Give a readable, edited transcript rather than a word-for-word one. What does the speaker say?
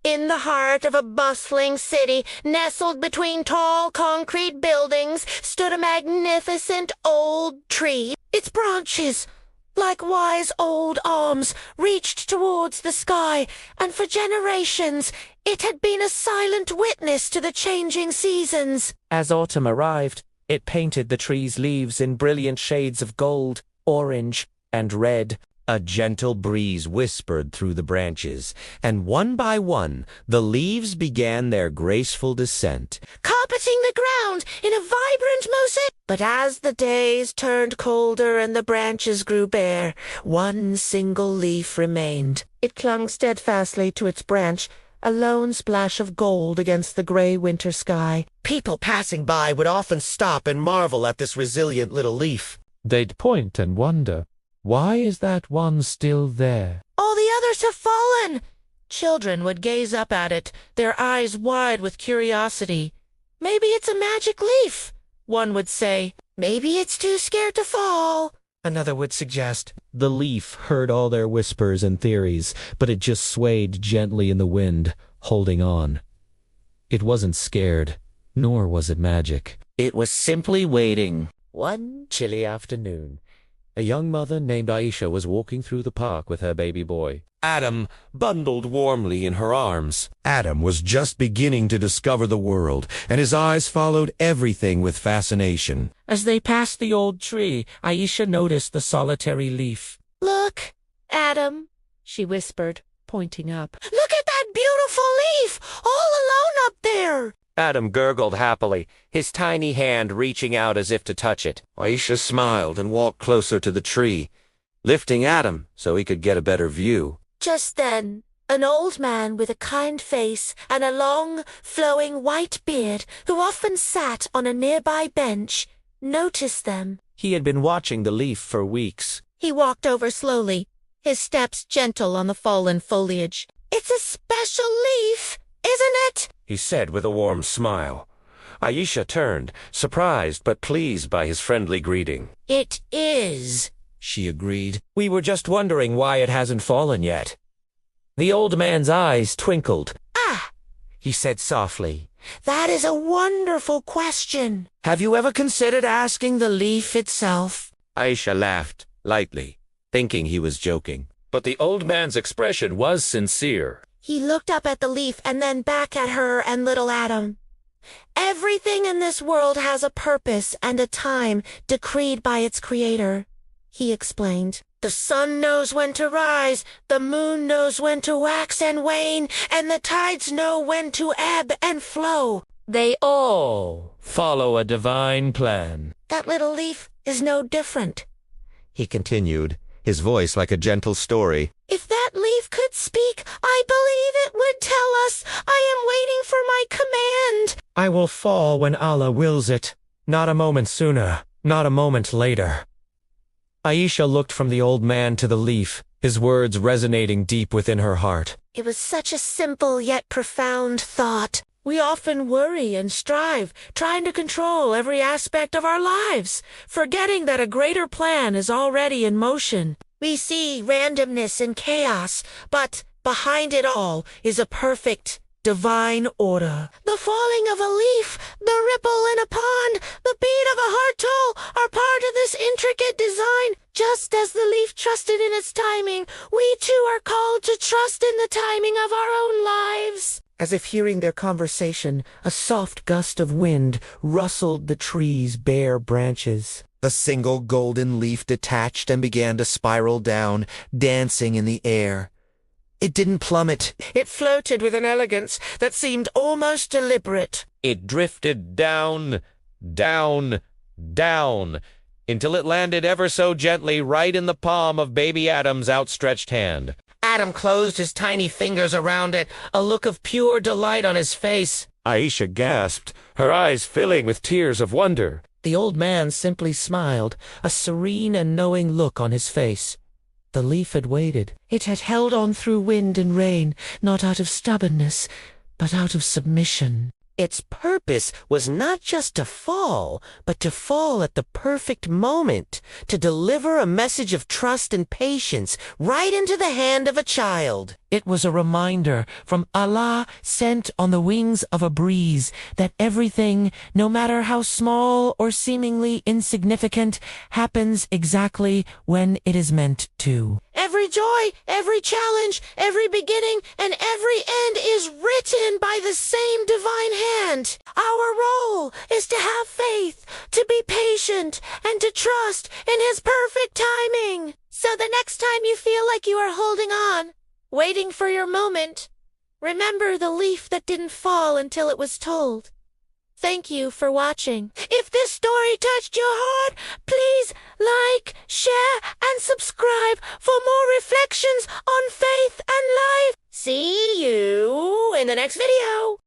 In the heart of a bustling city, nestled between tall concrete buildings, stood a magnificent old tree. Its branches, like wise old arms, reached towards the sky, and for generations it had been a silent witness to the changing seasons. As autumn arrived, it painted the tree's leaves in brilliant shades of gold, orange, and red. A gentle breeze whispered through the branches, and one by one the leaves began their graceful descent, Carpeting the ground in a vibrant mosaic. But as the days turned colder and the branches grew bare, one single leaf remained. It clung steadfastly to its branch, a lone splash of gold against the gray winter sky. People passing by would often stop and marvel at this resilient little leaf. They'd point and wonder, why is that one still there? All the others have fallen. Children would gaze up at it, their eyes wide with curiosity. Maybe it's a magic leaf, one would say. Maybe it's too scared to fall, Another would suggest. The leaf heard all their whispers and theories, but it just swayed gently in the wind, holding on. It wasn't scared, nor was it magic. It was simply waiting. One chilly afternoon, a young mother named Aisha was walking through the park with her baby boy. Adam bundled warmly in her arms. Adam was just beginning to discover the world, and his eyes followed everything with fascination. As they passed the old tree, Aisha noticed the solitary leaf. Look, Adam, she whispered, pointing up. Look at that beautiful leaf, all alone up there. Adam gurgled happily, his tiny hand reaching out as if to touch it. Aisha smiled and walked closer to the tree, lifting Adam so he could get a better view. Just then, an old man with a kind face and a long, flowing white beard, who often sat on a nearby bench, noticed them. He had been watching the leaf for weeks. He walked over slowly, his steps gentle on the fallen foliage. It's a special leaf, isn't it? He said with a warm smile. Aisha turned, surprised but pleased by his friendly greeting. It is, She agreed. We were just wondering why it hasn't fallen yet. The old man's eyes twinkled. Ah, He said softly, that is a wonderful question. "Have you ever considered asking the leaf itself?" Aisha laughed, lightly, thinking he was joking. But the old man's expression was sincere. He looked up at the leaf and then back at her and little Adam. Everything in this world has a purpose and a time decreed by its creator, he explained. The sun knows when to rise, the moon knows when to wax and wane, and the tides know when to ebb and flow. They all follow a divine plan. That little leaf is no different, He continued, his voice like a gentle story. If that leaf could speak, I believe it would tell us, I am waiting for my command. I will fall when Allah wills it. Not a moment sooner, not a moment later. Aisha looked from the old man to the leaf, his words resonating deep within her heart. It was such a simple yet profound thought. We often worry and strive, trying to control every aspect of our lives, forgetting that a greater plan is already in motion. We see randomness and chaos, but behind it all is a perfect, divine order. The falling of a leaf, the ripple in a pond, the beat of a heart toll are part of this intricate design. Just as the leaf trusted in its timing, we too are called to trust in the timing of our own lives. As if hearing their conversation, a soft gust of wind rustled the tree's bare branches. A single golden leaf detached and began to spiral down, dancing in the air. It didn't plummet. It floated with an elegance that seemed almost deliberate. It drifted down, down, down, until it landed ever so gently right in the palm of baby Adam's outstretched hand. Adam closed his tiny fingers around it, a look of pure delight on his face. Aisha gasped, her eyes filling with tears of wonder. The old man simply smiled, a serene and knowing look on his face. The leaf had waited. It had held on through wind and rain, not out of stubbornness, but out of submission. Its purpose was not just to fall, but to fall at the perfect moment, to deliver a message of trust and patience right into the hand of a child. It was a reminder from Allah sent on the wings of a breeze that everything, no matter how small or seemingly insignificant, happens exactly when it is meant to. Every joy, every challenge, every beginning, and every end is written by the same divine hand. Our role is to have faith, to be patient, and to trust in His perfect timing. So the next time you feel like you are holding on, waiting for your moment, remember the leaf that didn't fall until it was told. Thank you for watching. If this story touched your heart, please like, share, and subscribe for more reflections on faith and life. See you in the next video.